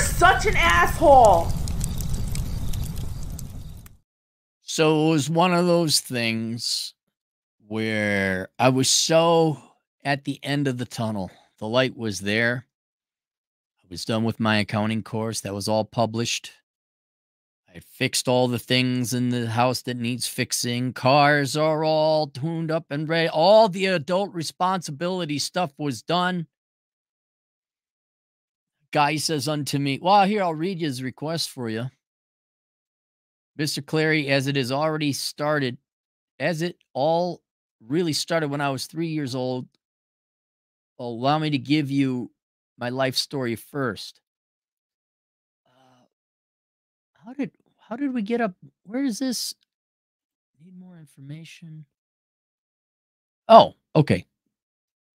such an asshole. So it was one of those things where I was so at the end of the tunnel. The light was there. I was done with my accounting course. That was all published. I fixed all the things in the house that needs fixing. Cars are all tuned up and ready. All the adult responsibility stuff was done. Guy says unto me, well, here, I'll read his request for you. Mr. Clary, as it all really started when I was 3 years old, allow me to give you my life story first. How did we get up? Where is this? Need more information. Oh, okay.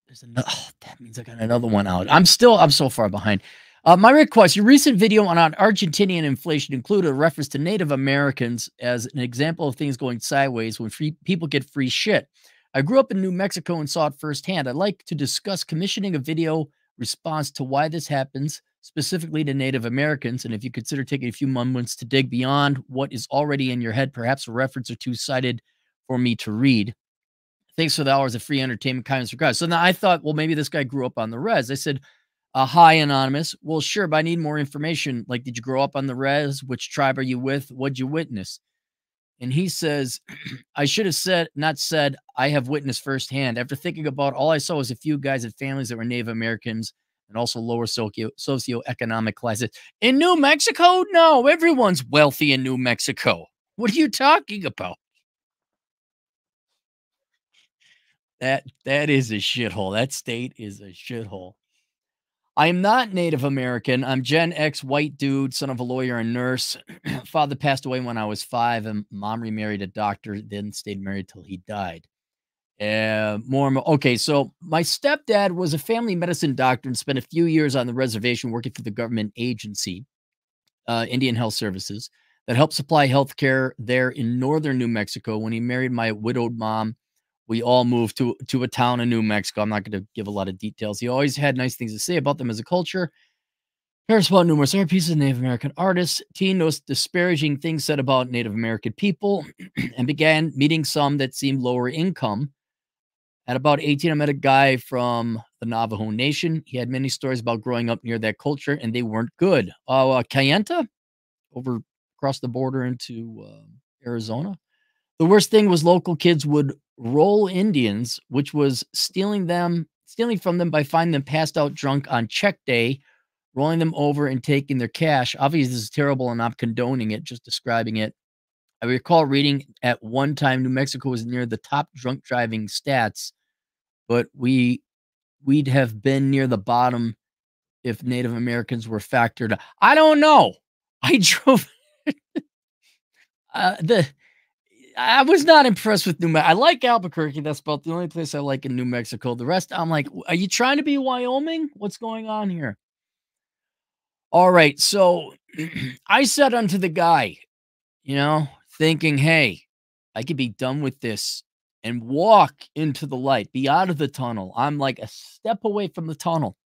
There's another. Oh, that means I got another one out. I'm so far behind. My request: your recent video on Argentinian inflation included a reference to Native Americans as an example of things going sideways when people get free shit. I grew up in New Mexico and saw it firsthand. I'd like to discuss commissioning a video response to why this happens, specifically to Native Americans, and if you consider taking a few moments to dig beyond what is already in your head, perhaps a reference or two cited for me to read. Thanks for the hours of free entertainment, kindness, regards. So now I thought, well, maybe this guy grew up on the res. I said, hi, Anonymous. Well, sure, but I need more information. Like, did you grow up on the res? Which tribe are you with? What'd you witness? And he says, I should have not said, I have witnessed firsthand. After thinking about all I saw was a few guys and families that were Native Americans and also lower socioeconomic classes. In New Mexico? No, everyone's wealthy in New Mexico. What are you talking about? That is a shithole. That state is a shithole. I am not Native American. I'm Gen X white dude, son of a lawyer and nurse. Father passed away when I was 5, and mom remarried a doctor, then stayed married till he died. Okay, so my stepdad was a family medicine doctor and spent a few years on the reservation working for the government agency, Indian Health Services, that helped supply health care there in northern New Mexico. When he married my widowed mom, we all moved to a town in New Mexico. I'm not going to give a lot of details. He always had nice things to say about them as a culture. Parents about numerous art pieces of Native American artists. Teen noticed disparaging things said about Native American people and began meeting some that seemed lower income. At about 18, I met a guy from the Navajo Nation. He had many stories about growing up near that culture, and they weren't good. Kayenta, over across the border into Arizona. The worst thing was local kids would roll Indians, which was stealing from them by finding them passed out drunk on check day, rolling them over and taking their cash. Obviously, this is terrible, and I'm condoning it, just describing it. I recall reading at one time New Mexico was near the top drunk driving stats, but we'd have been near the bottom if Native Americans were factored. I don't know. I drove I was not impressed with New Mexico. I like Albuquerque. That's about the only place I like in New Mexico. The rest, I'm like, are you trying to be Wyoming? What's going on here? All right. So I said unto the guy, thinking, hey, I could be done with this and walk into the light, be out of the tunnel. I'm like a step away from the tunnel,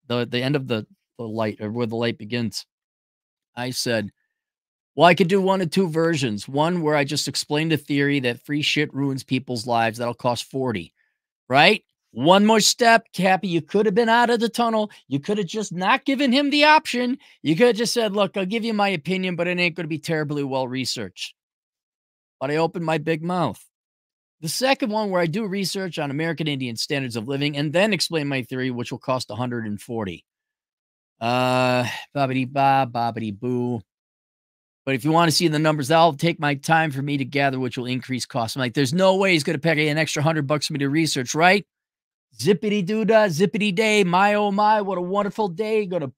the end of the light, or where the light begins. I said, well, I could do one of two versions. One where I just explained the theory that free shit ruins people's lives. That'll cost 40, right? One more step, Cappy. You could have been out of the tunnel. You could have just not given him the option. You could have just said, look, I'll give you my opinion, but it ain't going to be terribly well researched. But I opened my big mouth. The second one where I do research on American Indian standards of living and then explain my theory, which will cost 140. Bobbity ba, bobbity boo. But if you want to see the numbers, I'll take my time for me to gather, which will increase costs. I'm like, there's no way he's going to pay an extra $100 for me to research, right? Zippity doo-dah, zippity day, my oh my, what a wonderful day. No.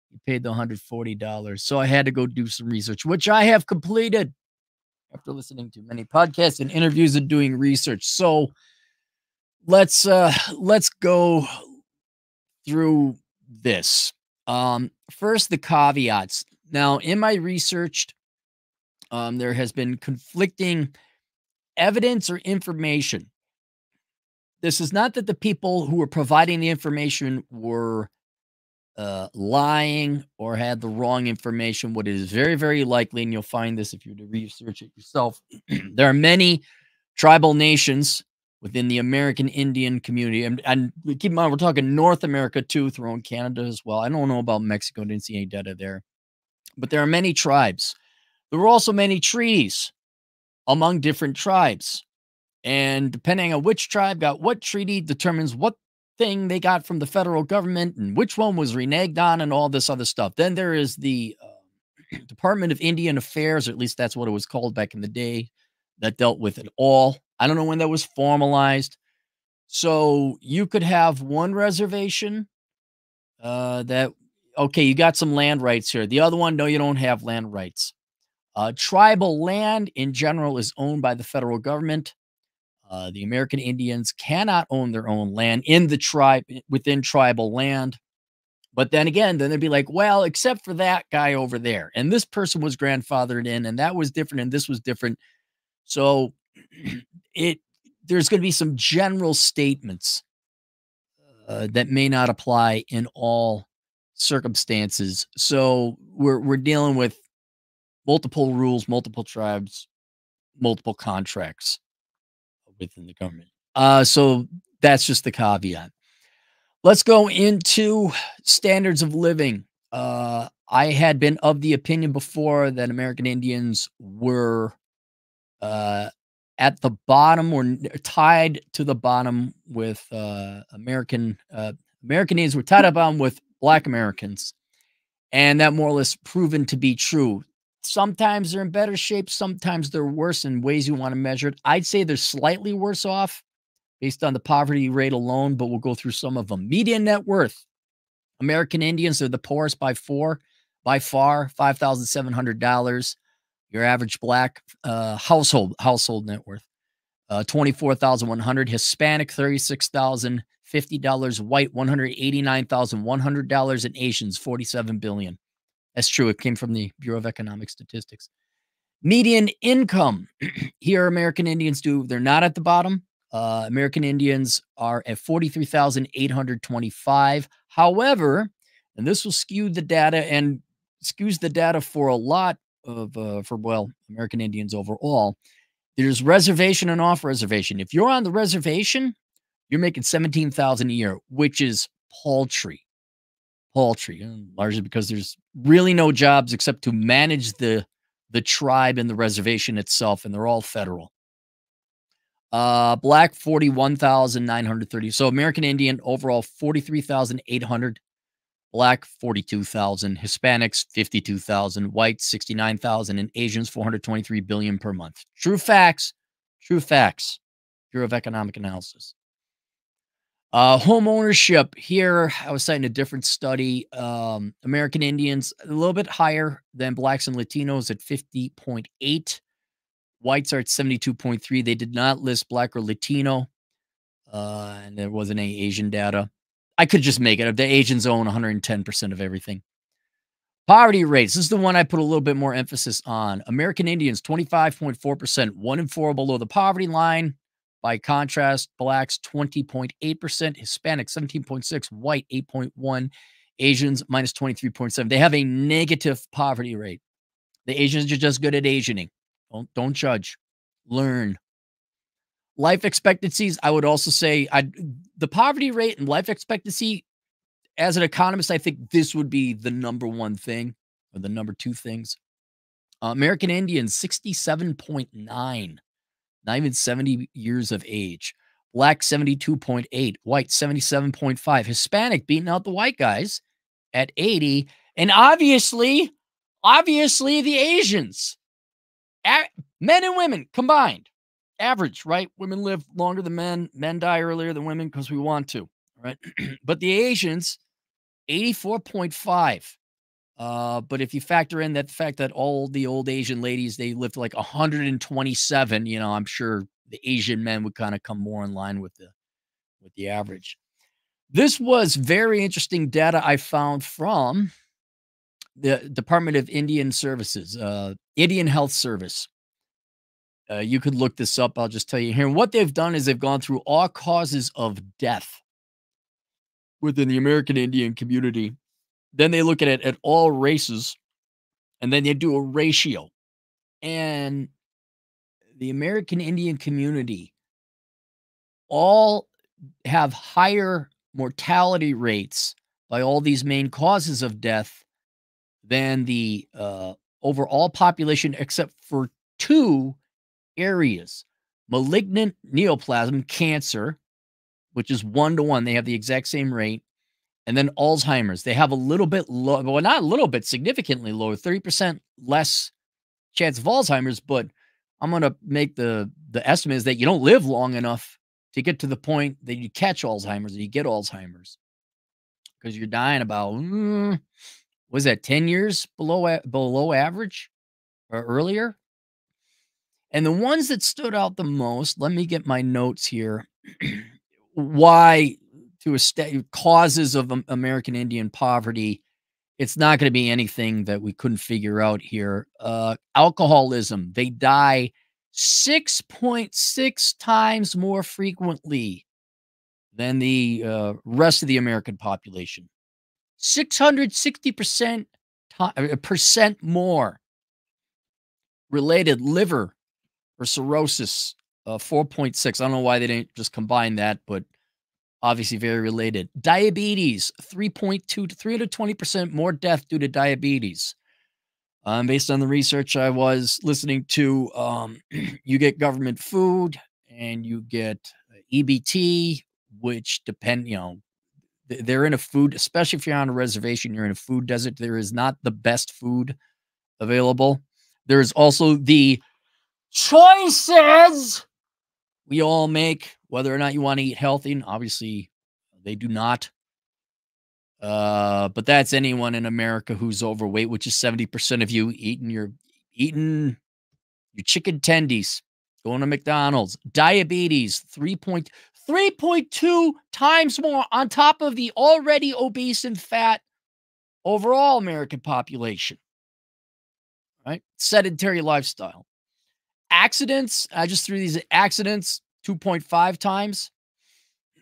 He paid the $140. So I had to go do some research, which I have completed after listening to many podcasts and interviews and doing research. So let's go through this. First, the caveats. Now, in my research, there has been conflicting evidence or information. This is not that the people who were providing the information were lying or had the wrong information. What is very, very likely, and you'll find this if you were to research it yourself, there are many tribal nations within the American Indian community. And keep in mind, we're talking North America too, throw in Canada as well. I don't know about Mexico, didn't see any data there. But there are many tribes. There were also many treaties among different tribes. And depending on which tribe got what treaty determines what thing they got from the federal government and which one was reneged on and all this other stuff. Then there is the Department of Indian Affairs, or at least that's what it was called back in the day, that dealt with it all. I don't know when that was formalized. So you could have one reservation that, okay, you got some land rights here. The other one, no, you don't have land rights. Tribal land in general is owned by the federal government. The American Indians cannot own their own land in the tribe within tribal land. But then again, then they'd be like, well, except for that guy over there. And this person was grandfathered in, and that was different, and this was different. So there's going to be some general statements that may not apply in all circumstances. So we're dealing with multiple rules, multiple tribes, multiple contracts within the government. So that's just the caveat. Let's go into standards of living. I had been of the opinion before that American Indians were at the bottom or tied to the bottom with American Indians were tied up on with Black Americans. And that more or less proven to be true. Sometimes they're in better shape. Sometimes they're worse in ways you want to measure it. I'd say they're slightly worse off based on the poverty rate alone, but we'll go through some of them. Median net worth. American Indians are the poorest by far, $5,700. Your average Black household net worth, $24,100. Hispanic, $36,050. White, $189,100. And Asians, $47 billion. That's true. It came from the Bureau of Economic Statistics. Median income. Here, American Indians they're not at the bottom. American Indians are at $43,825. However, and this will skew the data and skews the data for a lot of, American Indians overall. There's reservation and off reservation. If you're on the reservation, you're making $17,000 a year, which is paltry, largely because there's really no jobs except to manage the tribe and the reservation itself, and they're all federal. Black, 41,930. So American Indian overall, 43,800. Black, 42,000. Hispanics, 52,000. Whites, 69,000. And Asians, 423 billion per month. True facts. Bureau of Economic Analysis. Home ownership. Here, I was citing a different study. American Indians, a little bit higher than Blacks and Latinos at 50.8. Whites are at 72.3. They did not list Black or Latino, and there wasn't any Asian data. I could just make it up. The Asians own 110% of everything. Poverty rates. This is the one I put a little bit more emphasis on. American Indians, 25.4%, 1 in 4 below the poverty line. By contrast, Blacks, 20.8%, Hispanics, 17.6%, White, 8.1%, Asians, minus 23.7%. They have a negative poverty rate. The Asians are just good at Asianing. Don't judge. Learn. Life expectancies, I would also say the poverty rate and life expectancy, as an economist, I think this would be the number one thing or the number two things. American Indians, 67.9, not even 70 years of age. Black, 72.8. White, 77.5. Hispanic beating out the white guys at 80. And obviously the Asians. Men and women combined. Average, right? Women live longer than men. Men die earlier than women because we want to, right? But the Asians, 84.5. But if you factor in that the fact that all the old Asian ladies, they lived like 127, I'm sure the Asian men would kind of come more in line with the average. This was very interesting data I found from the Department of Indian Services, Indian Health Service. You could look this up. I'll just tell you here. And what they've done is they've gone through all causes of death within the American Indian community. Then they look at it at all races, and then they do a ratio. And the American Indian community all have higher mortality rates by all these main causes of death than the overall population, except for two areas: malignant neoplasm cancer, which is 1 to 1. They have the exact same rate. And then Alzheimer's. They have a little bit low, well, not a little bit, significantly lower, 30% less chance of Alzheimer's. But I'm going to make the estimate is that you don't live long enough to get to the point that you catch Alzheimer's or you get Alzheimer's, because you're dying about, was that 10 years below average or earlier? And the ones that stood out the most, let me get my notes here. Why to causes of American Indian poverty, it's not going to be anything that we couldn't figure out here. Alcoholism, they die 6.6 times more frequently than the rest of the American population. 660% percent more. Related liver or cirrhosis, 4.6. I don't know why they didn't just combine that, but obviously very related. Diabetes, 3.2 to 320% more death due to diabetes. Based on the research I was listening to, you get government food and you get EBT, which they're in a food, especially if you're on a reservation, you're in a food desert. There is not the best food available. There's also the choices we all make, whether or not you want to eat healthy. And obviously, they do not. But that's anyone in America who's overweight, which is 70% of you eating your chicken tendies, going to McDonald's. Diabetes, 3.2 times more on top of the already obese and fat overall American population. Right? Sedentary lifestyle. Accidents, I just threw these accidents 2.5 times.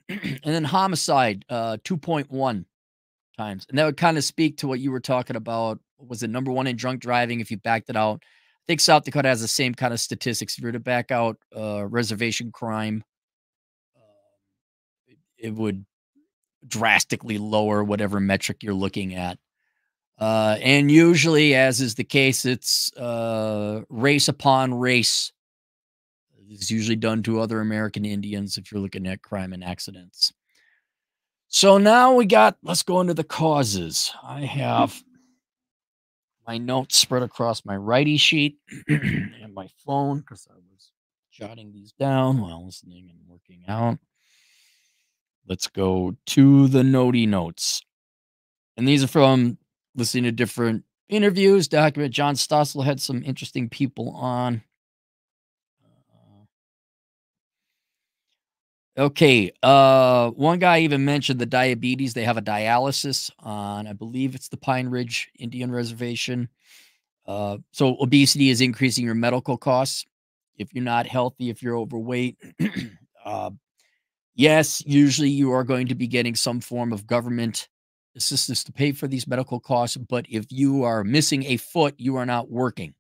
And then homicide, 2.1 times. And that would kind of speak to what you were talking about. Was it number one in drunk driving if you backed it out? I think South Dakota has the same kind of statistics. If you were to back out reservation crime, it would drastically lower whatever metric you're looking at. And usually, as is the case, it's race upon race. It's usually done to other American Indians if you're looking at crime and accidents. So now let's go into the causes. I have my notes spread across my righty sheet and my phone because I was jotting these down while listening and working out. Let's go to the notey notes. And these are from listening to different interviews. Document John Stossel had some interesting people on. Okay. One guy even mentioned the diabetes. They have a dialysis on, I believe it's the Pine Ridge Indian Reservation. So obesity is increasing your medical costs. If you're not healthy, if you're overweight, yes, usually you are going to be getting some form of government assistance to pay for these medical costs. But if you are missing a foot, you are not working.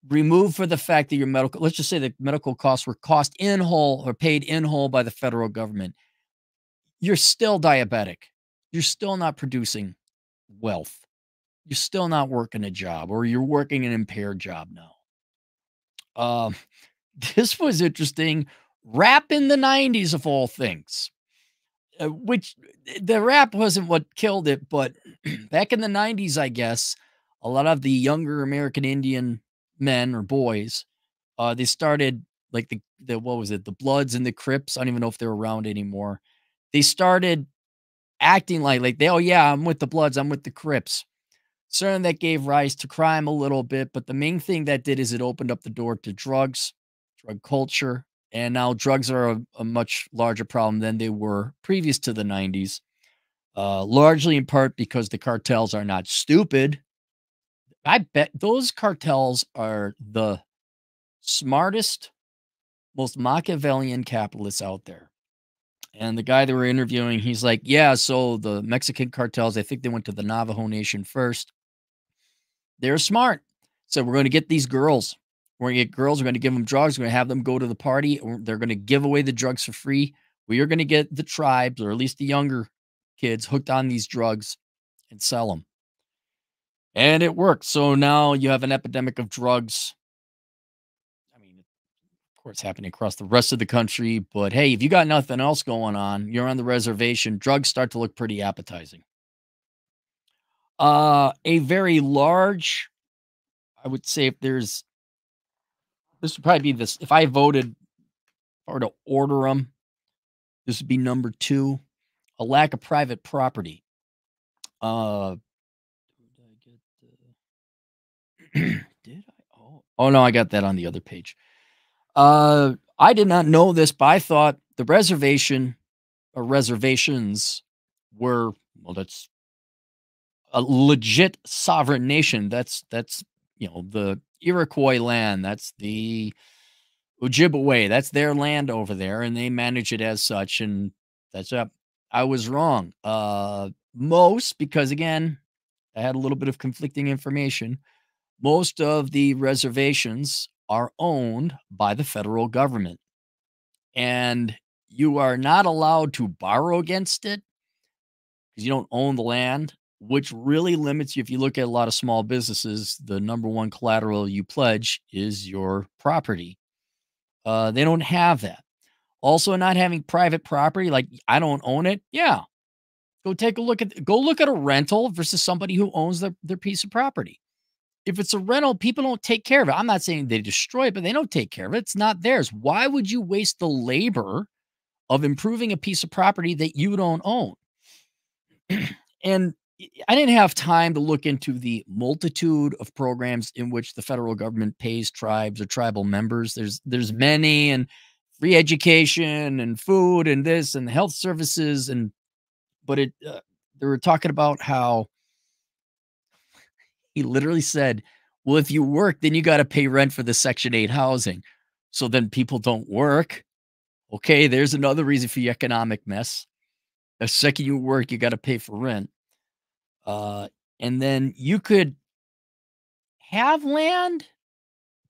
Remove for the fact that your let's just say the medical costs were cost in whole or paid in whole by the federal government. You're still diabetic. You're still not producing wealth. You're still not working a job, or you're working an impaired job now. This was interesting. Rap in the 90s, of all things, which the rap wasn't what killed it, but back in the 90s, I guess, a lot of the younger American Indian men or boys, they started like what was it? The Bloods and the Crips. I don't even know if they're around anymore. They started acting like they, oh yeah, I'm with the Bloods, I'm with the Crips. Certainly that gave rise to crime a little bit, but the main thing that did is it opened up the door to drugs, drug culture, and now drugs are a much larger problem than they were previous to the 90s, largely in part because the cartels are not stupid. I bet those cartels are the smartest, most Machiavellian capitalists out there. And the guy they were interviewing, he's like, yeah, so the Mexican cartels, I think they went to the Navajo Nation first. They're smart. So we're going to get these girls. We're going to get girls. We're going to give them drugs. We're going to have them go to the party. They're going to give away the drugs for free. We are going to get the tribes, or at least the younger kids, hooked on these drugs and sell them. And it worked. So now you have an epidemic of drugs. I mean, of course, happening across the rest of the country. But hey, if you got nothing else going on, you're on the reservation, drugs start to look pretty appetizing. A very large, I would say, if this would probably be this. If I voted or to order them, this would be number 2. A lack of private property. Did I get did I? Oh no, I got that on the other page. I did not know this, but I thought the reservation or reservations were, well, that's a legit sovereign nation. That's the Iroquois land. That's the Ojibwe. That's their land over there, and they manage it as such. And that's up. I was wrong. Most, because again, I had a little bit of conflicting information. Most of the reservations are owned by the federal government, and you are not allowed to borrow against it because you don't own the land, which really limits you. If you look at a lot of small businesses, the number one collateral you pledge is your property. They don't have that. Also, not having private property, like I don't own it. Yeah, go look at a rental versus somebody who owns their piece of property. If it's a rental, people don't take care of it. I'm not saying they destroy it, but they don't take care of it. It's not theirs. Why would you waste the labor of improving a piece of property that you don't own? And I didn't have time to look into the multitude of programs in which the federal government pays tribes or tribal members. There's many, and free education and food and this and health services, but they were talking about how he literally said, well, if you work, then you got to pay rent for the Section 8 housing. So then people don't work. Okay, there's another reason for the economic mess. The second you work, you got to pay for rent. And then you could have land,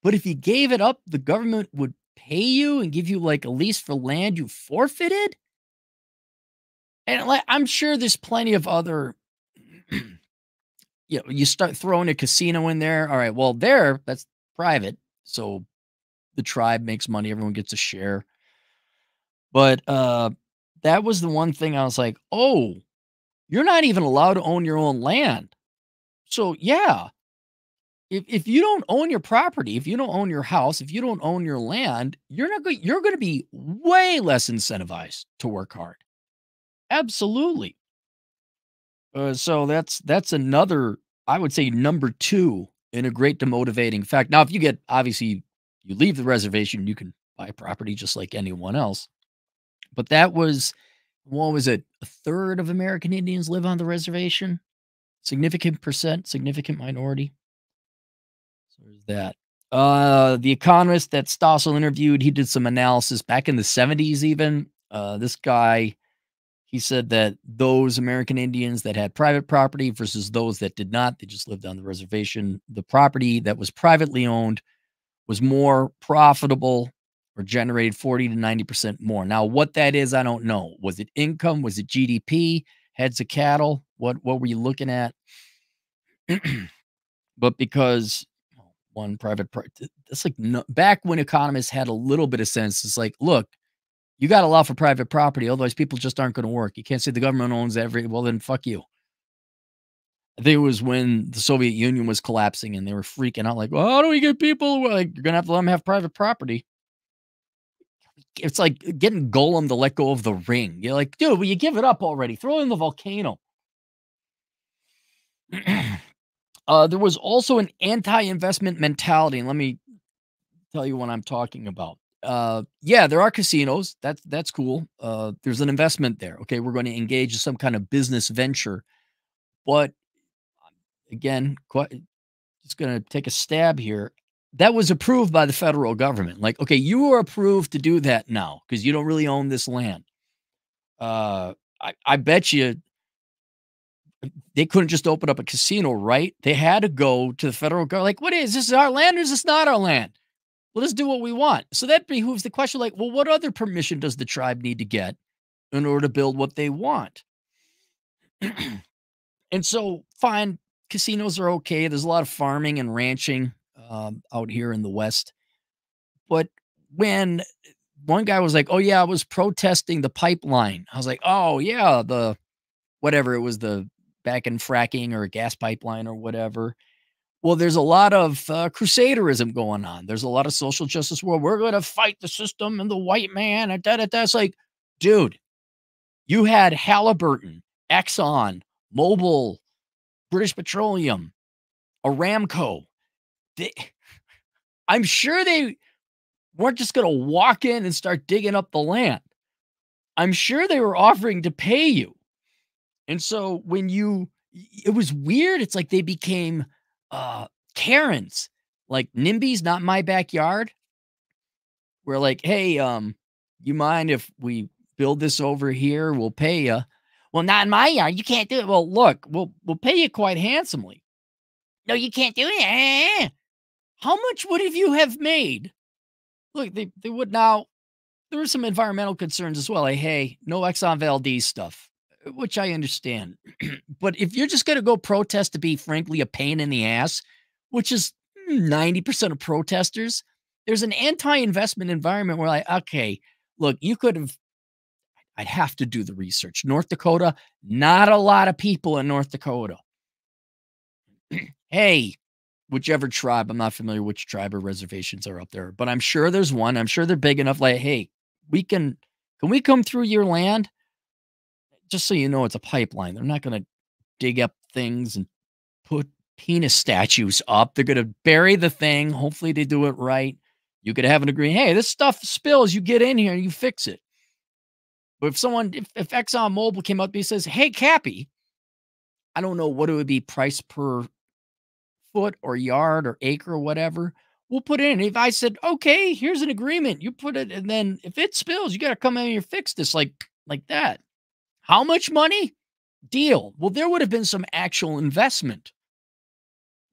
but if you gave it up, the government would pay you and give you like a lease for land you forfeited. And like, I'm sure there's plenty of other, you start throwing a casino in there. All right, well, that's private. So the tribe makes money, everyone gets a share. But that was the one thing I was like, oh, you're not even allowed to own your own land. So yeah, if you don't own your property, if you don't own your house, if you don't own your land, you're going to be way less incentivized to work hard. Absolutely. So that's another, I would say, number 2 in a great demotivating fact. Now, if you get, obviously, you leave the reservation, you can buy property just like anyone else. But that was, what was it? A third of American Indians live on the reservation. Significant percent, significant minority. So there's that. The economist that Stossel interviewed, he did some analysis back in the 70s even. This guy, he said that those American Indians that had private property versus those that did not, they just lived on the reservation, the property that was privately owned was more profitable or generated 40 to 90% more. Now, what that is, I don't know. Was it income? Was it GDP? Heads of cattle? What were you looking at? But because one private, that's like back when economists had a little bit of sense. It's like, look, you got to allow for private property. Otherwise, people just aren't going to work. You can't say the government owns well, then fuck you. I think it was when the Soviet Union was collapsing and they were freaking out like, well, how do we get people? Like, you're going to have to let them have private property. It's like getting Golem to let go of the ring. You're like, dude, will you give it up already? Throw it in the volcano. There was also an anti-investment mentality. And let me tell you what I'm talking about. Yeah, there are casinos. That's cool. There's an investment there. Okay, we're going to engage in some kind of business venture. But again, just going to take a stab here. That was approved by the federal government. Like, okay, you are approved to do that now because you don't really own this land. I bet you they couldn't just open up a casino, right? They had to go to the federal government. Like, what is this? Our land or is this not our land? Let us do what we want. So that behooves the question, like, well, what other permission does the tribe need to get in order to build what they want? And so, fine, casinos are okay. There's a lot of farming and ranching out here in the West. But when one guy was like, "Oh yeah, I was protesting the pipeline," I was like, "Oh yeah, the whatever it was, the back in fracking or a gas pipeline or whatever." Well, there's a lot of crusaderism going on. There's a lot of social justice where we're going to fight the system and the white man and da da da. It's like, dude, you had Halliburton, Exxon, Mobil, British Petroleum, Aramco. They, I'm sure they weren't just going to walk in and start digging up the land. I'm sure they were offering to pay you. And so when it was weird. It's like they became Karens, like NIMBY's not my backyard. We're like, hey, you mind if we build this over here? We'll pay you. Well, not in my yard. You can't do it. Well, look, we'll pay you quite handsomely. No, you can't do it. How much would you have made? Look, they would now. There were some environmental concerns as well. Like, hey, no Exxon Valdez stuff, which I understand. But if you're just going to go protest to be, frankly, a pain in the ass, which is 90% of protesters, there's an anti-investment environment where, like, okay, look, you could have, I'd have to do the research. North Dakota, not a lot of people in North Dakota. Hey, whichever tribe, I'm not familiar which tribe or reservations are up there, but I'm sure there's one. I'm sure they're big enough. Like, hey, can we come through your land? Just so you know, it's a pipeline. They're not going to dig up things and put penis statues up. They're going to bury the thing. Hopefully they do it right. You could have an agreement. Hey, this stuff spills. You get in here and you fix it. But if Exxon Mobil came up to me and says, hey, Cappy, I don't know what it would be price per foot or yard or acre or whatever. We'll put it in. If I said, okay, here's an agreement, you put it, and then if it spills, you got to come in here and fix this like that. How much money? Deal. Well, there would have been some actual investment,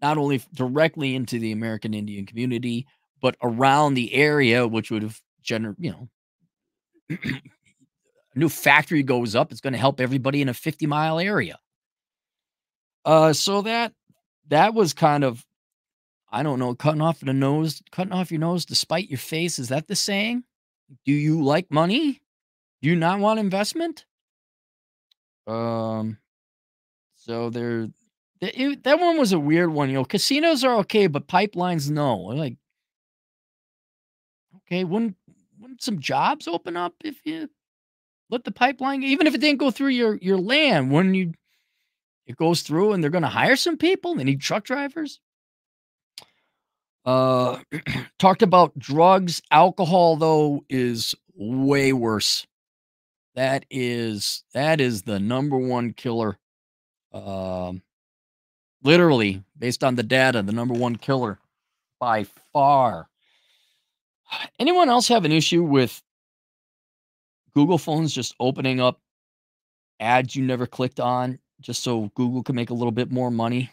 not only directly into the American Indian community, but around the area, which would have generated, a new factory goes up. It's going to help everybody in a 50-mile area. So that was kind of, I don't know, cutting off your nose to spite your face. Is that the saying? Do you like money? Do you not want investment? So that one was a weird one. Casinos are okay, but pipelines, no. Like, okay, wouldn't some jobs open up if you let the pipeline, even if it didn't go through your land, it goes through and they're going to hire some people? They need truck drivers. Talked about drugs. Alcohol, though, is way worse. That is the number one killer. Literally, based on the data, the number one killer by far. Anyone else have an issue with Google phones just opening up ads you never clicked on just so Google can make a little bit more money?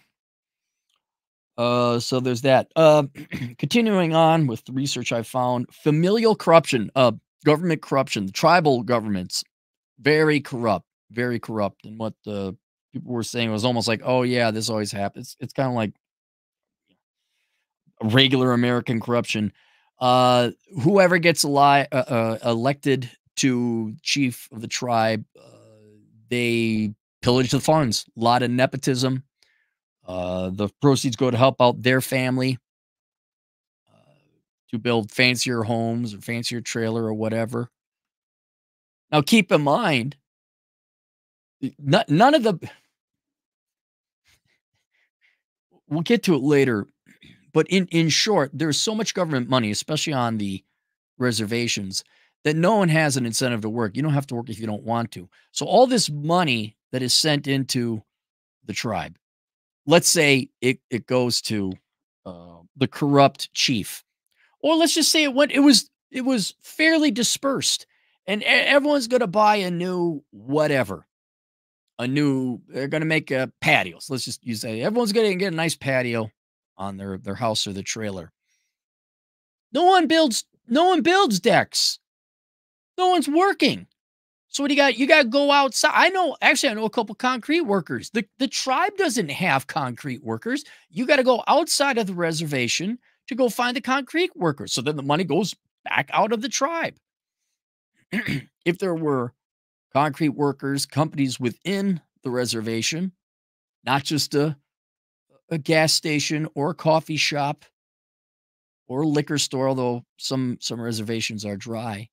So there's that. Continuing on with the research I found, familial corruption, government corruption, the tribal governments, very corrupt. And what the people were saying was almost like, oh yeah, this always happens. It's kind of like regular American corruption. Whoever gets elected to chief of the tribe, they pillage the funds. A lot of nepotism. The proceeds go to help out their family to build fancier homes or fancier trailer or whatever. Now, keep in mind, none of the, we'll get to it later, but in short, there's so much government money, especially on the reservations, that no one has an incentive to work. You don't have to work if you don't want to. So all this money that is sent into the tribe, let's say it goes to the corrupt chief, or let's just say it was fairly dispersed, And everyone's going to buy a new whatever, they're going to make patios. Let's just use that. Everyone's going to get a nice patio on their house or the trailer. No one builds decks. No one's working. So what do you got? You got to go outside. I know a couple concrete workers. The tribe doesn't have concrete workers. You got to go outside of the reservation to go find the concrete workers. So then the money goes back out of the tribe. If there were concrete workers, companies within the reservation, not just a gas station or a coffee shop or a liquor store, although some reservations are dry.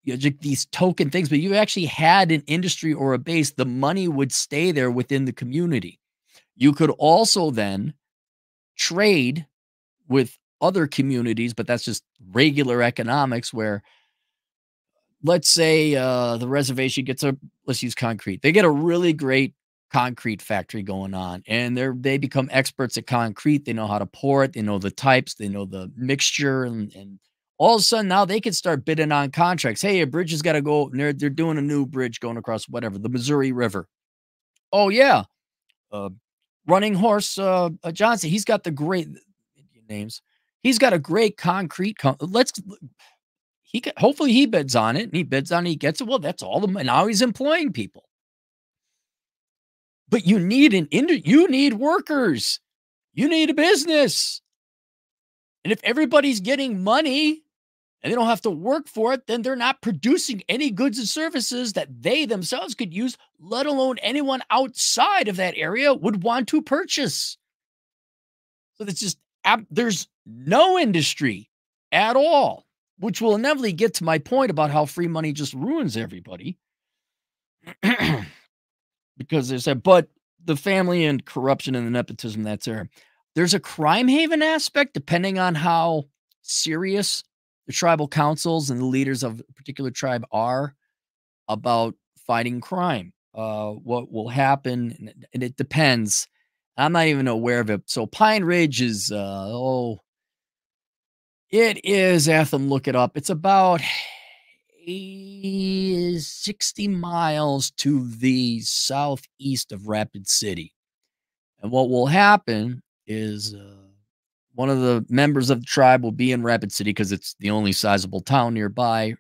You know, just these token things, but you actually had an industry or a base, the money would stay there within the community. You could also then trade with other communities, but that's just regular economics where, let's say the reservation gets let's use concrete. They get a really great concrete factory going on, and they become experts at concrete. They know how to pour it. They know the types. They know the mixture, and all of a sudden now they can start bidding on contracts. Hey, a bridge has got to go. They're doing a new bridge going across whatever, the Missouri River. Oh yeah, Running Horse Johnson. He's got the great names. He's got a great concrete. Hopefully he bids on it, and he bids on it. He gets it. Well, that's all. Now he's employing people. But you need you need workers. You need a business. And if everybody's getting money and they don't have to work for it, then they're not producing any goods and services that they themselves could use, let alone anyone outside of that area would want to purchase. So there's no industry at all, which will inevitably get to my point about how free money just ruins everybody. Because but the family and corruption and the nepotism that's there. There's a crime haven aspect depending on how serious the tribal councils and the leaders of a particular tribe are about fighting crime. What will happen, and it depends. I'm not even aware of it. So Pine Ridge is, it is, Atham, look it up. It's about 60 miles to the southeast of Rapid City. And what will happen is one of the members of the tribe will be in Rapid City because it's the only sizable town nearby,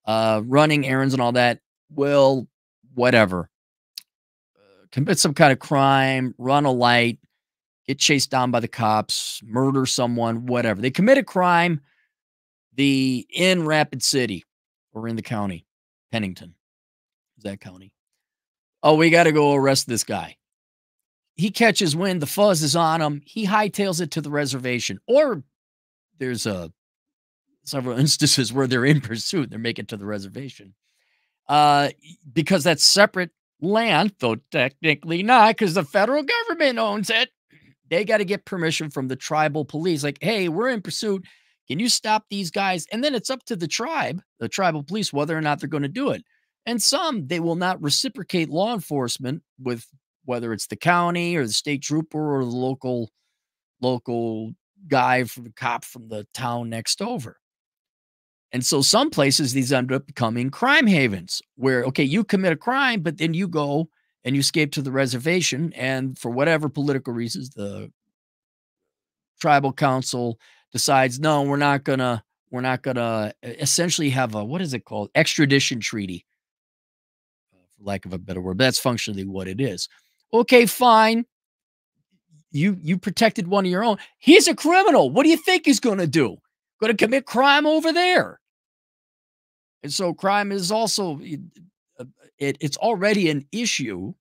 running errands and all that. Will, whatever, commit some kind of crime, run a light, get chased down by the cops, murder someone, whatever. They commit a crime in Rapid City or in the county, Pennington. Is that county? Oh, we got to go arrest this guy. He catches wind, the fuzz is on him. He hightails it to the reservation. Or there's several instances where they're in pursuit. They make it to the reservation. Because that's separate land, though technically not, because the federal government owns it. They got to get permission from the tribal police. Like, hey, we're in pursuit. Can you stop these guys? And then it's up to the tribal police, whether or not they're going to do it. And some, they will not reciprocate law enforcement with, whether it's the county or the state trooper or the local guy from the cop from the town next over. And so some places, these end up becoming crime havens where, okay, you commit a crime, but then you go and you escape to the reservation. And for whatever political reasons, the tribal council decides, no, we're not gonna essentially have a, what is it called? Extradition treaty, for lack of a better word. But that's functionally what it is. Okay, fine. You protected one of your own. He's a criminal. What do you think he's going to do? Going to commit crime over there. And so crime is also, it's already an issue.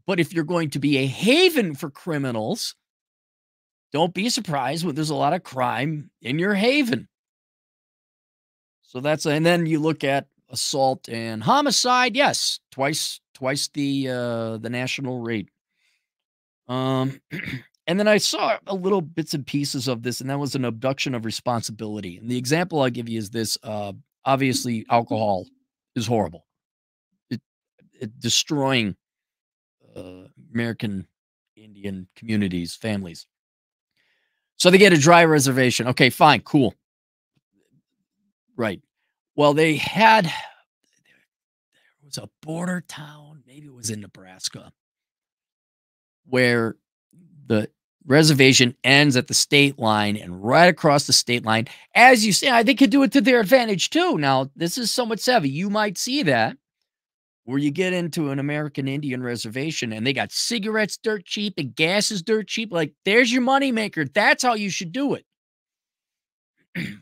But if you're going to be a haven for criminals, don't be surprised when there's a lot of crime in your haven. So and then you look at assault and homicide. Yes, twice the national rate. And then I saw a little bits and pieces of this, and that was an abduction of responsibility. And the example I'll give you is this. Obviously, alcohol is horrible. It destroying American Indian communities, families. So they get a dry reservation. Okay, fine, cool. Right. Well, there was a border town, maybe it was in Nebraska, where the reservation ends at the state line, and right across the state line, as you say, they could do it to their advantage too. Now, this is somewhat savvy. You might see that where you get into an American Indian reservation and they got cigarettes dirt cheap and gas is dirt cheap. Like, there's your moneymaker. That's how you should do it.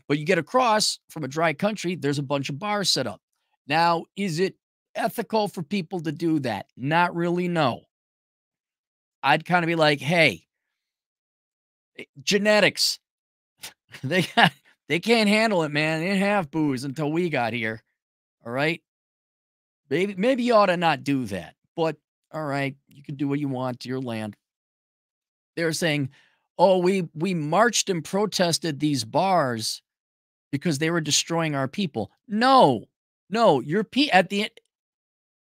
But you get across from a dry country, there's a bunch of bars set up. Now, is it ethical for people to do that? Not really, no. I'd kind of be like, hey, genetics, they got, they can't handle it, man. They didn't have booze until we got here. All right. Maybe you ought to not do that. But all right, you can do what you want to your land. They're saying, oh, we marched and protested these bars because they were destroying our people. No, your at the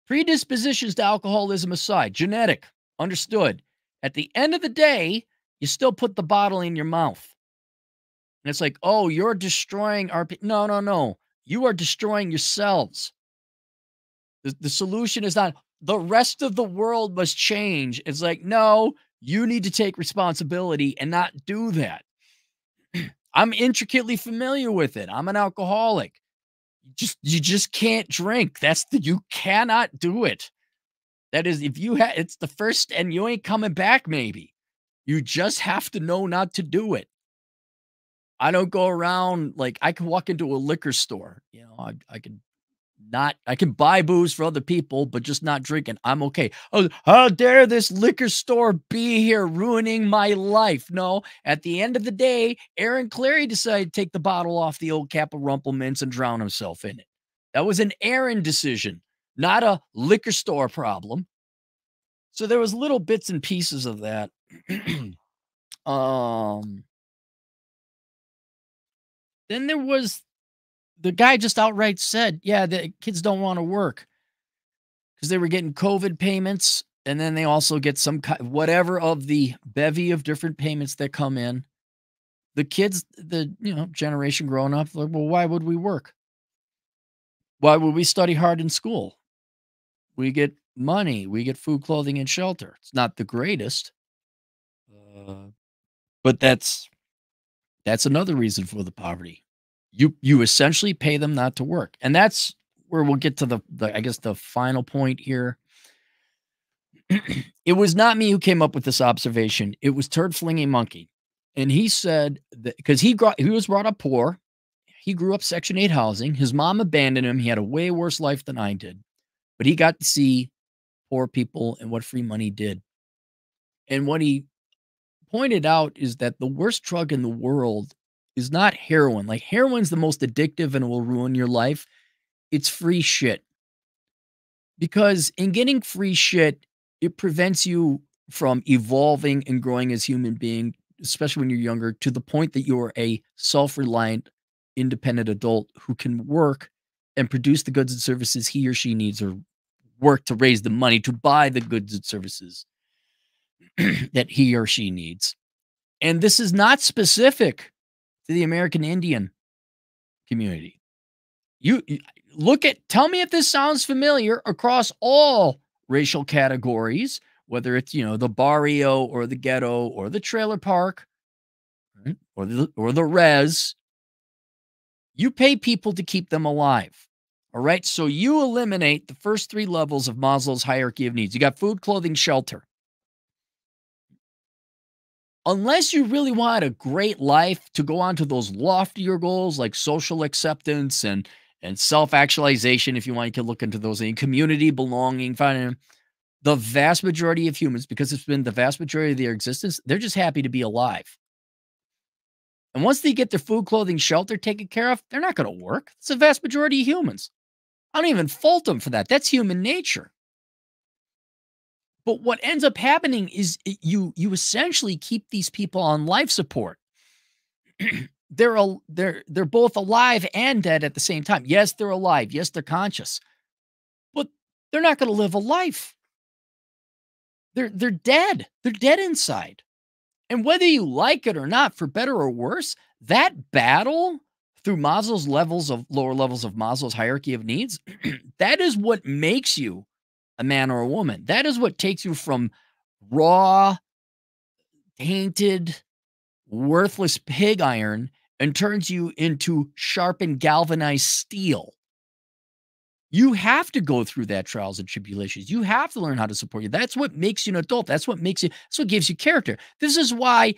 predispositions to alcoholism aside, genetic, understood. At the end of the day, you still put the bottle in your mouth. And it's like, oh, you're destroying our people. No. You are destroying yourselves. The solution is not the rest of the world must change. It's like, no, you need to take responsibility and not do that. I'm intricately familiar with it. I'm an alcoholic. You just can't drink. You cannot do it. That is, if you have, it's the first, and you ain't coming back. Maybe you just have to know not to do it. I don't go around like I can walk into a liquor store. You know, I can buy booze for other people, but just not drinking. I'm okay. Oh, how dare this liquor store be here ruining my life? No, at the end of the day, Aaron Clarey decided to take the bottle off the old cap of Rumplemints and drown himself in it. That was an Aaron decision, not a liquor store problem. So there was little bits and pieces of that. Then there was the guy just outright said, yeah, the kids don't want to work because they were getting COVID payments. And then they also get some whatever of the bevy of different payments that come in. The kids, generation growing up, like, well, why would we work? Why would we study hard in school? We get money, we get food, clothing, and shelter. It's not the greatest, but that's another reason for the poverty. You essentially pay them not to work. And that's where we'll get to the I guess the final point here. It was not me who came up with this observation. It was Turd Flinging Monkey. And he said that because he was brought up poor. He grew up Section 8 housing. His mom abandoned him. He had a way worse life than I did. But he got to see poor people and what free money did. And what he pointed out is that the worst drug in the world is not heroin. Like, heroin's the most addictive and it will ruin your life. It's free shit. Because in getting free shit, it prevents you from evolving and growing as human being, especially when you're younger, to the point that you're a self-reliant, independent adult who can work and produce the goods and services he or she needs, or work to raise the money to buy the goods and services that he or she needs. And this is not specific to the American Indian community. You tell me if this sounds familiar across all racial categories, whether it's, the barrio or the ghetto or the trailer park, right? or the res. You pay people to keep them alive. All right. So you eliminate the first 3 levels of Maslow's hierarchy of needs. You got food, clothing, shelter. Unless you really want a great life to go on to those loftier goals like social acceptance and self-actualization, if you want, you can look into those, and community belonging, finding the vast majority of humans, because it's been the vast majority of their existence, they're just happy to be alive. And once they get their food, clothing, shelter taken care of, they're not going to work. It's the vast majority of humans. I don't even fault them for that. That's human nature. But what ends up happening is you essentially keep these people on life support. They're both alive and dead at the same time. Yes, they're alive. Yes, they're conscious. But they're not going to live a life. They're dead. They're dead inside. And whether you like it or not, for better or worse, that battle through Maslow's lower levels of Maslow's hierarchy of needs, that is what makes you a man or a woman. That is what takes you from raw, tainted, worthless pig iron and turns you into sharpened, galvanized steel. You have to go through that trials and tribulations. You have to learn how to support you. That's what makes you an adult. That's what gives you character. This is why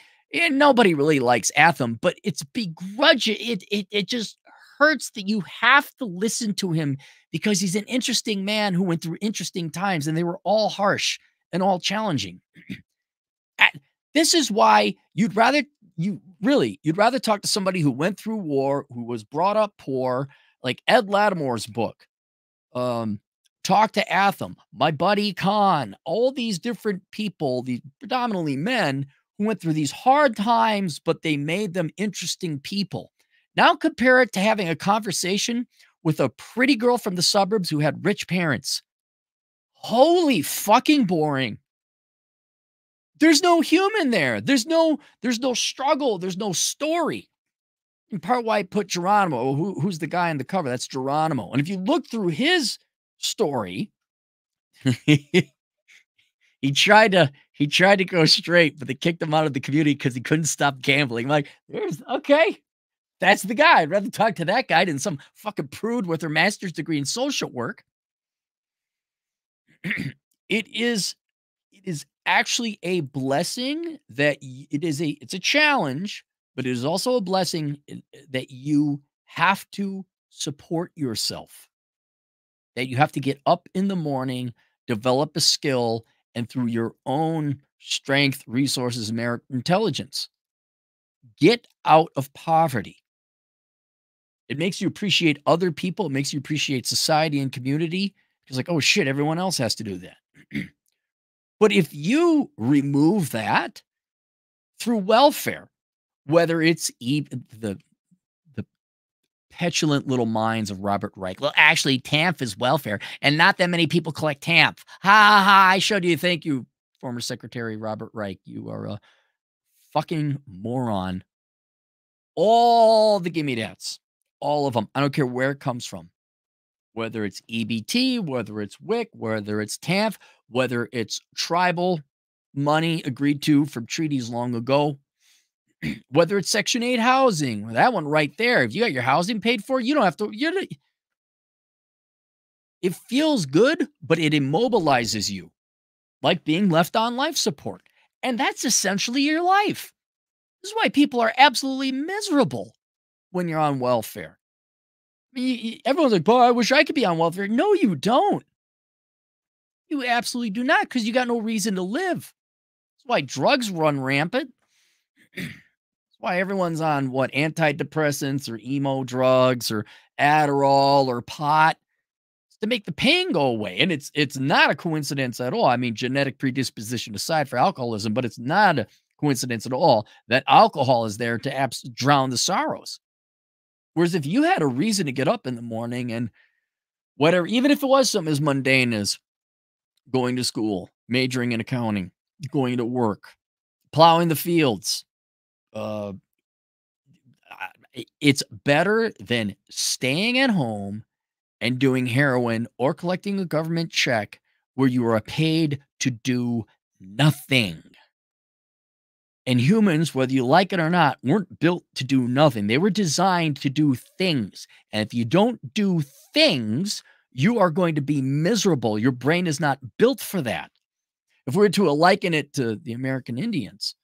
nobody really likes Atham, but it's begrudging. It just hurts that you have to listen to him because he's an interesting man who went through interesting times and they were all harsh and all challenging. This is why you'd rather talk to somebody who went through war, who was brought up poor, like Ed Lattimore's book. Talk to Atham, my buddy Khan, all these different people, these predominantly men who went through these hard times, but they made them interesting people. Now compare it to having a conversation with a pretty girl from the suburbs who had rich parents. Holy fucking boring. There's no human there. There's no struggle. There's no story. In part why I put Geronimo, who's the guy on the cover? That's Geronimo. And if you look through his story, he tried to go straight, but they kicked him out of the community because he couldn't stop gambling. I'm like, okay, that's the guy. I'd rather talk to that guy than some fucking prude with her master's degree in social work. It is actually a blessing that it's a challenge, but it is also a blessing that you have to support yourself, that you have to get up in the morning, develop a skill, and through your own strength, resources, merit, intelligence, get out of poverty. It makes you appreciate other people. It makes you appreciate society and community. It's like, oh shit, everyone else has to do that. But if you remove that through welfare, whether it's the petulant little minds of Robert Reich. Well, actually, TANF is welfare, and not that many people collect TANF. Ha ha ha! I showed you. Thank you, former Secretary Robert Reich. You are a fucking moron. All the gimme dats, all of them. I don't care where it comes from. Whether it's EBT, whether it's WIC, whether it's TANF, whether it's tribal money agreed to from treaties long ago, whether it's Section 8 housing, that one right there. If you got your housing paid for, you don't have to. It feels good, but it immobilizes you, like being left on life support. And that's essentially your life. This is why people are absolutely miserable when you're on welfare. I mean, everyone's like, boy, I wish I could be on welfare. No, you don't. You absolutely do not, because you got no reason to live. That's why drugs run rampant. That's why everyone's on antidepressants or emo drugs or Adderall or pot. It's to make the pain go away. And it's not a coincidence at all. I mean, genetic predisposition aside for alcoholism, but it's not a coincidence at all that alcohol is there to drown the sorrows. Whereas if you had a reason to get up in the morning and whatever, even if it was something as mundane as going to school, majoring in accounting, going to work, plowing the fields, it's better than staying at home and doing heroin or collecting a government check where you are paid to do nothing. And humans, whether you like it or not, weren't built to do nothing. They were designed to do things. And if you don't do things, you are going to be miserable. Your brain is not built for that. If we were to liken it to the American Indians,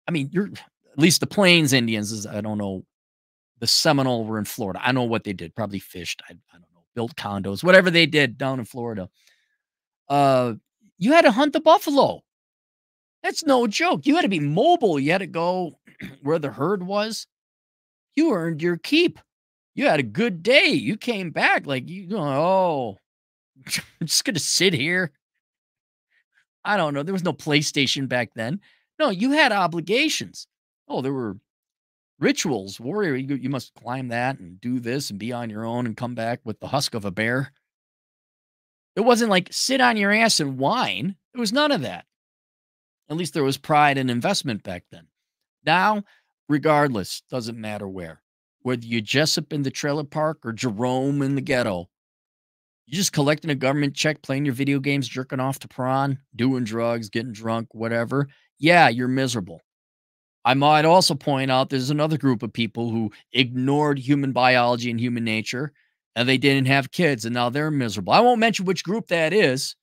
I mean, at least the Plains Indians, I don't know, the Seminole were in Florida. I don't know what they did. Probably fished. I don't know, built condos, whatever they did down in Florida. You had to hunt the buffalo. That's no joke. You had to be mobile. You had to go where the herd was. You earned your keep. You had a good day. You came back like, I'm just going to sit here. I don't know. There was no PlayStation back then. No, you had obligations. Oh, there were rituals. Warrior, you must climb that and do this and be on your own and come back with the husk of a bear. It wasn't like sit on your ass and whine. There was none of that. At least there was pride and investment back then. Now, regardless, doesn't matter where. whether you're Jessup in the trailer park or Jerome in the ghetto. You just collecting a government check, playing your video games, jerking off to prawn, doing drugs, getting drunk, whatever. Yeah, you're miserable. I might also point out there's another group of people who ignored human biology and human nature, and they didn't have kids, and now they're miserable. I won't mention which group that is.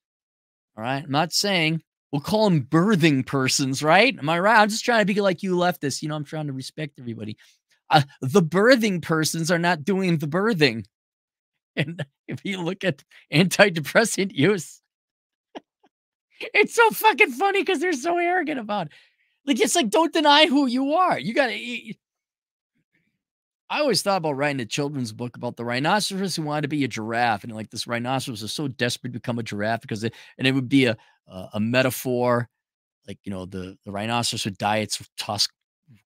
All right. I'm not saying we'll call them birthing persons, right? Am I right? I'm just trying to be like you leftists. I'm trying to respect everybody. The birthing persons are not doing the birthing. And if you look at antidepressant use, it's so fucking funny because they're so arrogant about it. Like, it's like, don't deny who you are. You got to. I always thought about writing a children's book about the rhinoceros who wanted to be a giraffe. And like this rhinoceros was so desperate to become a giraffe and it would be a metaphor. Like, the rhinoceros would dye its tusk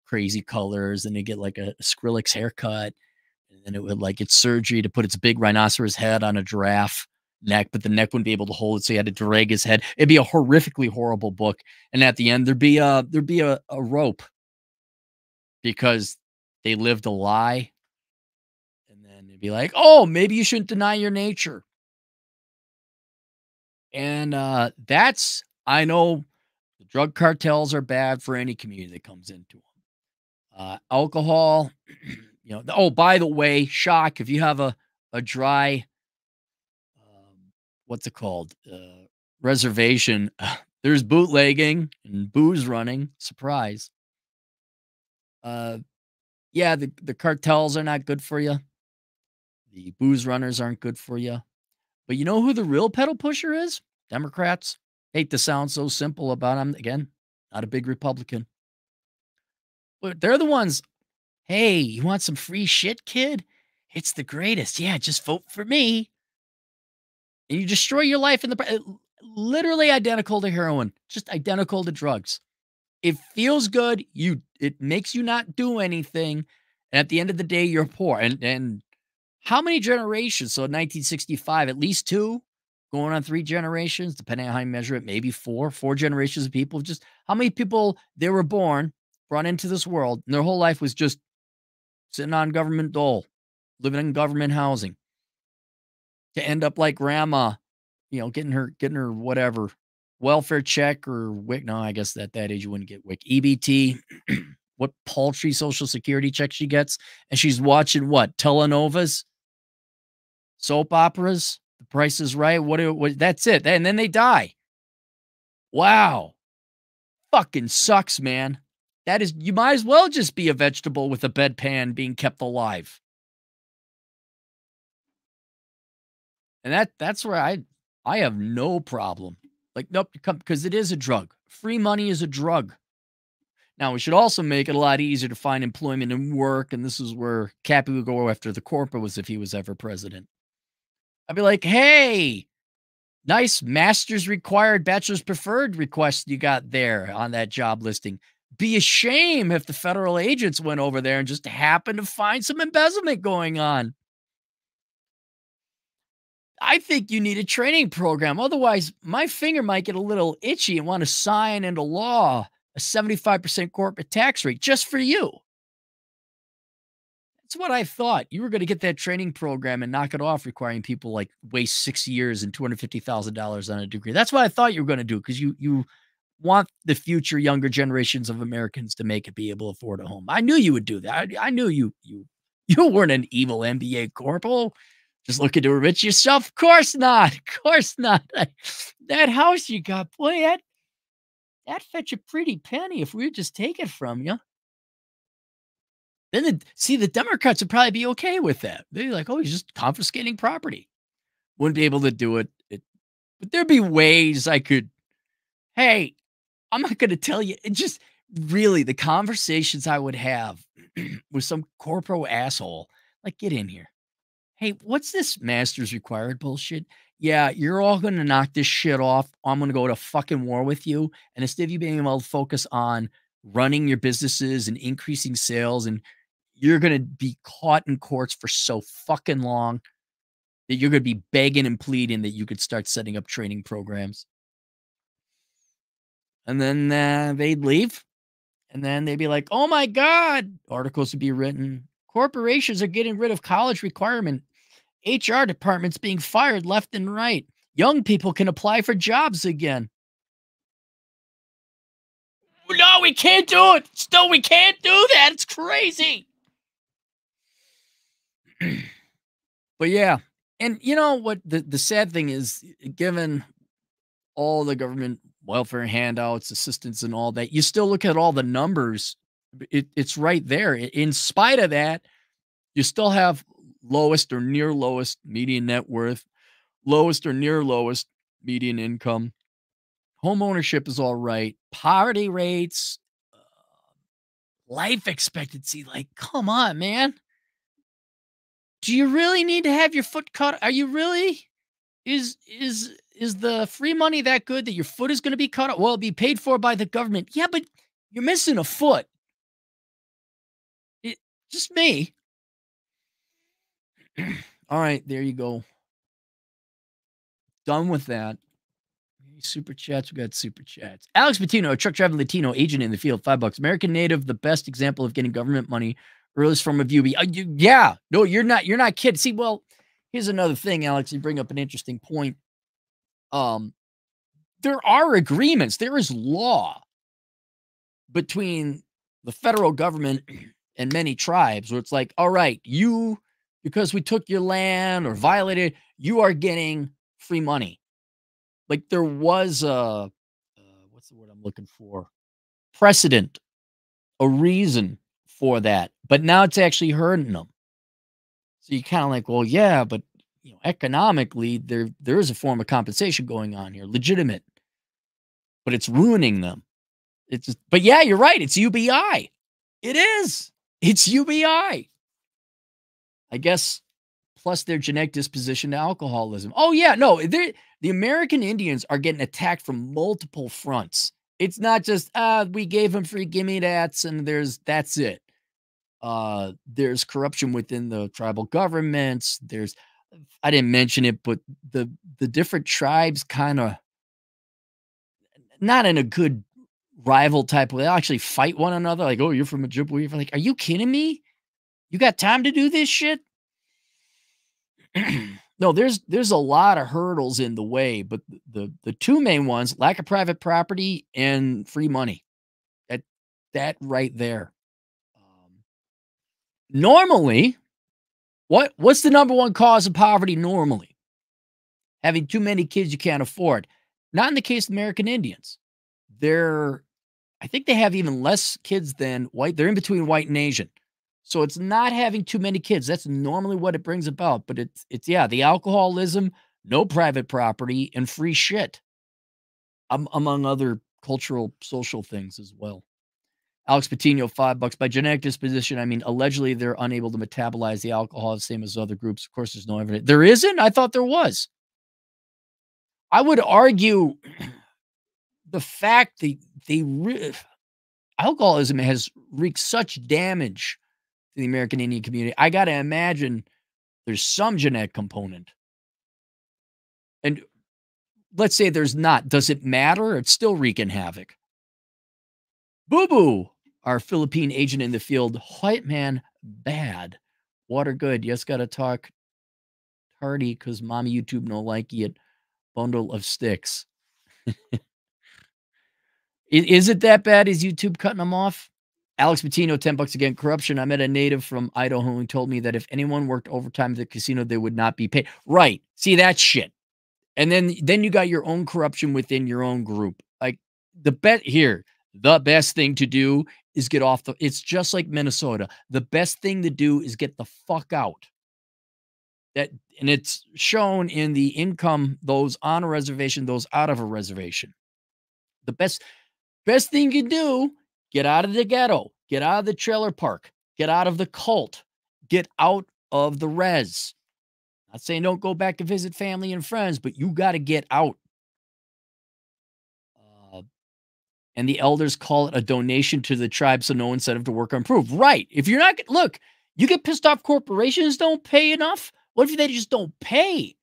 crazy colors and they get like a Skrillex haircut. And then it would like get surgery to put its big rhinoceros head on a giraffe neck, but the neck wouldn't be able to hold it. So he had to drag his head. It'd be a horrifically horrible book. And at the end, there'd be a rope because they lived a lie. And then it'd be like, oh, maybe you shouldn't deny your nature. And I know the drug cartels are bad for any community that comes into them. Alcohol, oh, by the way, shock, if you have a dry, what's it called? Reservation, there's bootlegging and booze running. Surprise. Yeah, the cartels are not good for you. The booze runners aren't good for you. But you know who the real pedal pusher is? Democrats. Hate to sound so simple about them. Again, not a big Republican. But they're the ones, hey, you want some free shit, kid? It's the greatest. Yeah, just vote for me. And you destroy your life in literally identical to heroin, just identical to drugs. It feels good. It makes you not do anything. And at the end of the day, you're poor. And how many generations? So in 1965, at least 2, going on 3 generations, depending on how you measure it, maybe 4 generations of people. Just how many people they were born, brought into this world, and their whole life was just sitting on government dole, living in government housing, to end up like grandma, getting her whatever welfare check or WIC. No, I guess at that age you wouldn't get WIC. EBT, what paltry social security check she gets, and she's watching what telenovas, soap operas, The Price is Right. What? That's it, and then they die. Wow, fucking sucks, man. That is, you might as well just be a vegetable with a bedpan being kept alive. And that's where I have no problem. Like, nope, because it is a drug. Free money is a drug. Now, we should also make it a lot easier to find employment and work, and this is where Cappy would go after the corporate was if he was ever president. I'd be like, hey, nice master's required, bachelor's preferred request you got there on that job listing. Be a shame if the federal agents went over there and just happened to find some embezzlement going on. I think you need a training program. Otherwise, my finger might get a little itchy and want to sign into law a 75% corporate tax rate just for you. That's what I thought. You were going to get that training program and knock it off, requiring people like waste 6 years and $250,000 on a degree. That's what I thought you were going to do because you want the future younger generations of Americans to make it be able to afford a home. I knew you would do that. I knew you weren't an evil MBA corporal. Just looking to enrich yourself? Of course not. Of course not. That house you got, boy, that fetch a pretty penny if we would just take it from you. Then the Democrats would probably be okay with that. They'd be like, oh, he's just confiscating property. Wouldn't be able to do it. But there'd be ways I could, hey, I'm not going to tell you. It just really the conversations I would have with some corpo asshole, like, get in here. Hey, what's this master's required bullshit? Yeah, you're all going to knock this shit off. I'm going to go to fucking war with you. And instead of you being able to focus on running your businesses and increasing sales, and you're going to be caught in courts for so fucking long that you're going to be begging and pleading that you could start setting up training programs. And then they'd leave. And then they'd be like, oh my God, articles would be written. Corporations are getting rid of college requirement. HR departments being fired left and right. Young people can apply for jobs again. No, we can't do it. Still, we can't do that. It's crazy. But yeah. And you know what? The sad thing is, given all the government welfare handouts, assistance, and all that, you still look at all the numbers. It's right there. In spite of that, you still have lowest or near lowest median net worth, lowest or near lowest median income. Home ownership is all right. Poverty rates, life expectancy. Like, come on, man. Do you really need to have your foot cut? Are you really? Is the free money that good that your foot is going to be cut off? Well, it'll be paid for by the government. Yeah, but you're missing a foot. It just me. All right, there you go. Done with that. Super chats. We got super chats. Alex Patino, a truck driving Latino agent in the field, $5. American native, the best example of getting government money earliest form of UB. Yeah, no, you're not. You're not kidding. See, well, here's another thing, Alex. You bring up an interesting point. There are agreements. There is law between the federal government and many tribes where it's like, all right, you, because we took your land or violated, you are getting free money. Like there was a, what's the word I'm looking for? Precedent, a reason for that. But now it's actually hurting them. So you kind of like, well, yeah, but you know, economically, there is a form of compensation going on here, legitimate, but it's ruining them. It's just, but yeah, you're right. It's UBI. It is. It's UBI. I guess plus their genetic disposition to alcoholism. Oh yeah, no, the American Indians are getting attacked from multiple fronts. It's not just we gave them free gimme that's and that's it. There's corruption within the tribal governments. I didn't mention it, but the different tribes kind of not in a good rival type way. They actually fight one another. Like, oh, you're from Ojibwe. You're like, are you kidding me? You got time to do this shit? No, there's a lot of hurdles in the way, but the two main ones, lack of private property and free money. That right there. Normally, what's the number one cause of poverty normally? Having too many kids you can't afford. Not in the case of American Indians. I think they have even less kids than white. They're in between white and Asian. So it's not having too many kids. That's normally what it brings about. But it's yeah, the alcoholism, no private property, and free shit. Among other cultural, social things as well. Alex Patino, $5. By genetic disposition, I mean, allegedly they're unable to metabolize the alcohol the same as other groups. Of course, there's no evidence. There isn't? I thought there was. I would argue the fact that alcoholism has wreaked such damage to the American Indian community. I got to imagine there's some genetic component. And let's say there's not. Does it matter? It's still wreaking havoc. Boo Boo, our Philippine agent in the field. White man bad. Water good. Yes, got to talk tardy because mommy YouTube no like it. Bundle of sticks. Is it that bad? Is YouTube cutting them off? Alex Patino, $10 again. Corruption. I met a native from Idaho who told me that if anyone worked overtime at the casino, they would not be paid. Right. See, that shit. And then you got your own corruption within your own group. Like the best thing to do is get off it's just like Minnesota. The best thing to do is get the fuck out. And it's shown in the income, those on a reservation, those out of a reservation. The best thing you can do, get out of the ghetto, get out of the trailer park, get out of the cult, get out of the res. Not saying don't go back to visit family and friends, but you got to get out. And the elders call it a donation to the tribe, so no incentive to work on proof. Right. If you're not, look, you get pissed off corporations don't pay enough. What if they just don't pay?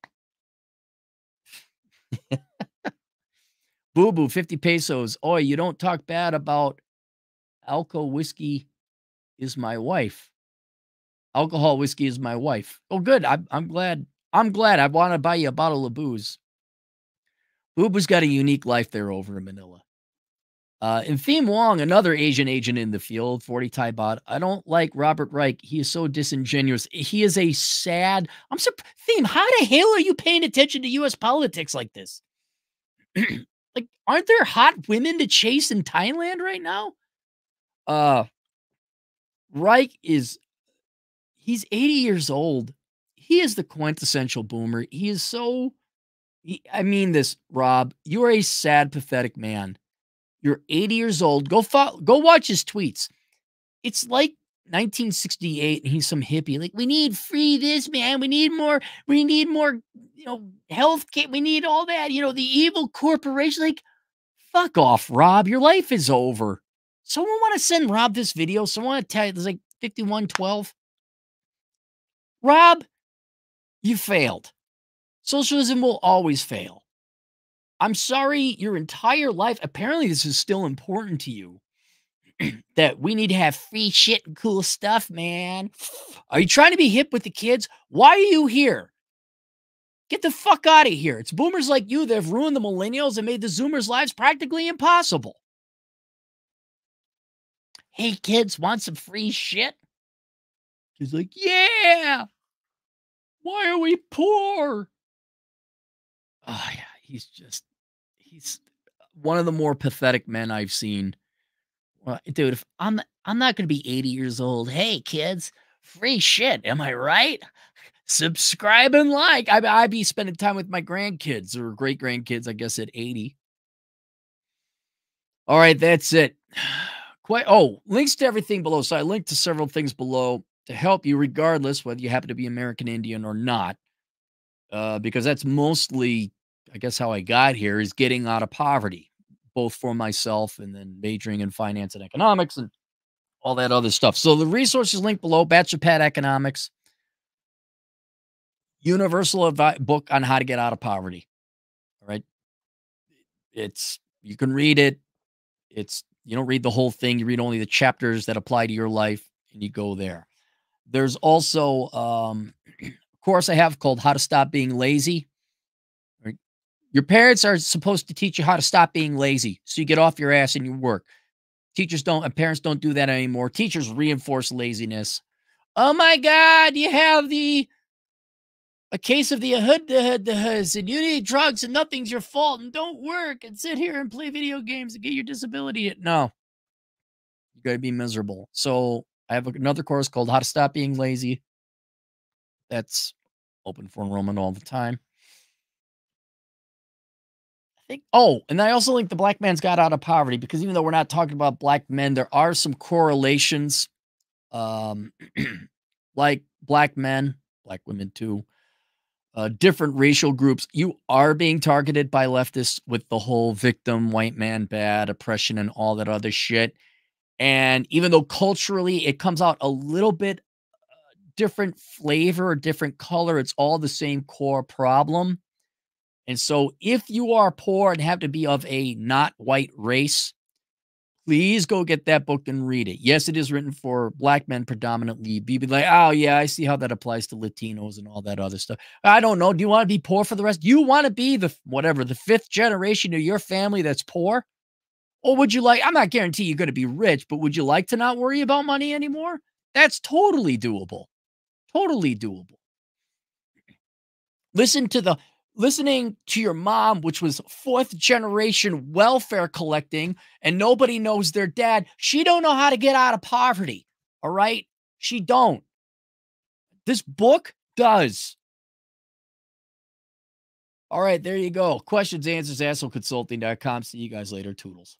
Boo Boo, 50 pesos. Oh, you don't talk bad about Alco whiskey is my wife. Alcohol, whiskey is my wife. Oh, good. I'm glad. I'm glad. I want to buy you a bottle of booze. Booba's got a unique life there over in Manila. And Thiem Wong, another Asian agent in the field, 40 Thai bot. I don't like Robert Reich. He is so disingenuous. He is a sad. I'm surprised. Thiem, how the hell are you paying attention to U.S. politics like this? Like, aren't there hot women to chase in Thailand right now? Reich is, he's 80 years old. He is the quintessential boomer. He is so, I mean this, Rob. You are a sad, pathetic man. You're 80 years old. Go watch his tweets. It's like 1968 and he's some hippie. Like, we need free this, man. We need more, health care. We need all that, the evil corporation. Like, fuck off, Rob. Your life is over. Someone want to send Rob this video? Someone want to tell you there's like 5112? Rob, you failed. Socialism will always fail. I'm sorry, your entire life, apparently this is still important to you, that we need to have free shit and cool stuff, man. Are you trying to be hip with the kids? Why are you here? Get the fuck out of here. It's boomers like you that have ruined the millennials and made the Zoomers' lives practically impossible. Hey, kids, want some free shit? He's like, yeah. Why are we poor? Oh, yeah. He's one of the more pathetic men I've seen. Well, dude, if I'm not going to be 80 years old. Hey, kids, free shit. Am I right? Subscribe and like. I'd be spending time with my grandkids or great grandkids, I guess, at 80. All right, that's it. Links to everything below. So I linked to several things below to help you, regardless whether you happen to be American Indian or not, because that's mostly, I guess, how I got here is getting out of poverty, both for myself and then majoring in finance and economics and all that other stuff. So the resources linked below: Bachelor Pad Economics, universal book on how to get out of poverty. All right. You can read it. You don't read the whole thing. You read only the chapters that apply to your life and you go there. There's also a course I have called How to Stop Being Lazy. Right? Your parents are supposed to teach you how to stop being lazy so you get off your ass and you work. Parents don't do that anymore. Teachers reinforce laziness. Oh my God, you have a case of the hoods and you need drugs and nothing's your fault and don't work and sit here and play video games and get your disability. No, you got to be miserable. So I have another course called How to Stop Being Lazy. That's open for enrollment all the time. And I also linked the Black Man's Guide Out of Poverty, because even though we're not talking about black men, there are some correlations, like black men, black women too, different racial groups. You are being targeted by leftists with the whole victim, white man bad, oppression, and all that other shit. And even though culturally it comes out a little bit different flavor, different color, it's all the same core problem. And so if you are poor and have to be of a not white race, please go get that book and read it. Yes, it is written for black men predominantly. Be like, oh yeah, I see how that applies to Latinos and all that other stuff. I don't know. Do you want to be poor for the rest? Do you want to be the fifth generation of your family that's poor? Or would you like, I'm not guaranteeing you're going to be rich, but would you like to not worry about money anymore? That's totally doable. Totally doable. Listening to your mom, which was fourth generation welfare collecting, and nobody knows their dad. She don't know how to get out of poverty. All right. She don't. This book does. All right. There you go. Questions, answers, assholeconsulting.com. See you guys later. Toodles.